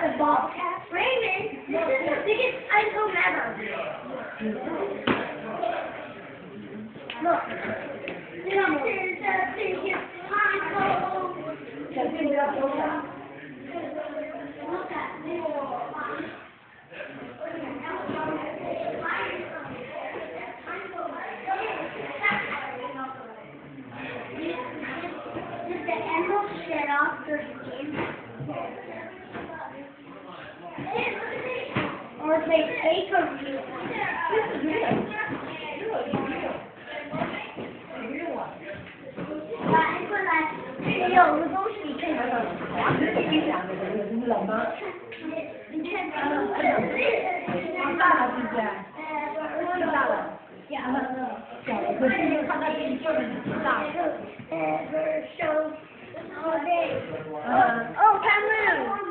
the ball. Raymond, this is the biggest iPhone ever. Look. This is the biggest iPhone. Look at this. Did the animals shed off their skin? Or they fake or real? This is real.有个东西可以冷吗？你看大了是不是？更大了。小了。可是你看到这一个挺大的。Oh, Cameroon.